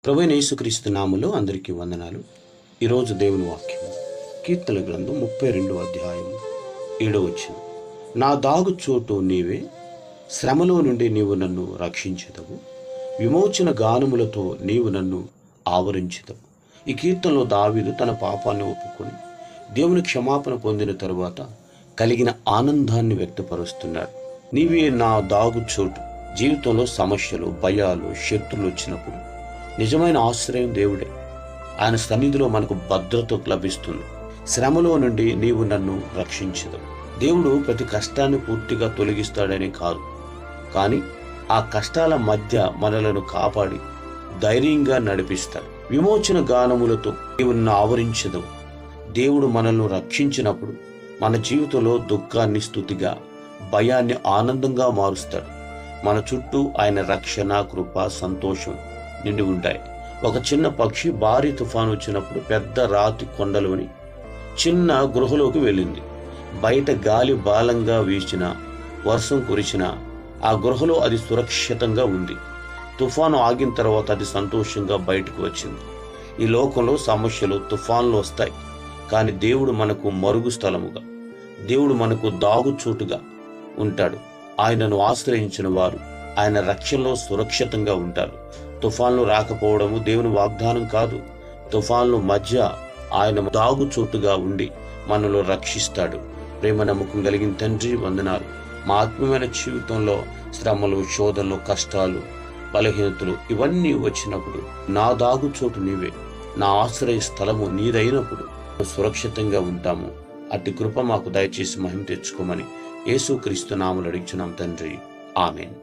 ప్రభువైన యేసుక్రీస్తు నామములో అందరికీ వందనాలు. ఈరోజు దేవుని వాక్యం కీర్తన గ్రంథం 32వ అధ్యాయం 7వ వచనం. నా దాగు చోటు నీవే, శ్రమలో నుండి నీవు నన్ను రక్షించెదవు, విమోచన గానములతో నీవు నన్ను ఆవరించెదవు. ఈ కీర్తనలో దావీదు తన పాపాన్ని ఒప్పుకొని దేవుని క్షమాపణ పొందిన తరువాత కలిగిన ఆనందాన్ని వ్యక్తపరుస్తున్నాడు. నీవే నా దాగు చోటు. జీవితంలో సమస్యలు, భయాలు, శత్రులు వచ్చినప్పుడు నిజమైన ఆశ్రయం దేవుడే. ఆయన సన్నిధిలో మనకు భద్రత లభిస్తుంది. శ్రమలో నుండి నీవు నన్ను రక్షించదు. దేవుడు ప్రతి కష్టాన్ని పూర్తిగా తొలగిస్తాడని కాదు, కానీ ఆ కష్టాల మధ్య మనలను కాపాడి ధైర్యంగా నడిపిస్తాడు. విమోచన గానములతో నీవు నన్ను ఆవరించదు. దేవుడు మనల్ని రక్షించినప్పుడు మన జీవితంలో దుఃఖాన్ని స్తుతిగా, భయాన్ని ఆనందంగా మారుస్తాడు. మన చుట్టూ ఆయన రక్షణ, కృప, సంతోషం నిండి ఉంటాయి. ఒక చిన్న పక్షి భారీ తుఫాను వచ్చినప్పుడు పెద్ద రాతి కొండలోని చిన్న గృహలోకి వెళ్ళింది. బయట గాలి బలంగా వీచినా, వర్షం కురిచినా ఆ గృహలో అది సురక్షితంగా ఉంది. తుఫాను ఆగిన తర్వాత అది సంతోషంగా బయటకు వచ్చింది. ఈ లోకంలో సమస్యలు, తుఫాన్లు వస్తాయి, కానీ దేవుడు మనకు మరుగు స్థలముగా, దేవుడు మనకు దాగుచోటుగా ఉంటాడు. ఆయనను ఆశ్రయించిన వారు ఆయన రక్షణలో సురక్షితంగా ఉంటారు. తుఫాన్లు రాకపోవడము దేవుని వాగ్దానం కాదు. తుఫాన్లు మధ్య ఆయన దాగుచోటుగా ఉండి మనలో రక్షిస్తాడు. ప్రేమ నమ్మకం కలిగిన తండ్రి, వందనాలు. మా ఆత్మీయమైన జీవితంలో శ్రమలు, శోధనలు, కష్టాలు, బలహీనతలు ఇవన్నీ వచ్చినప్పుడు నా దాగుచోటు నీవే, నా ఆశ్రయ స్థలము నీదైనప్పుడు సురక్షితంగా ఉంటాము. అట్టి కృప మాకు దయచేసి మహిమ తెచ్చుకోమని యేసుక్రీస్తు నామములో అడుగుచున్నాం తండ్రి. ఆమేన్.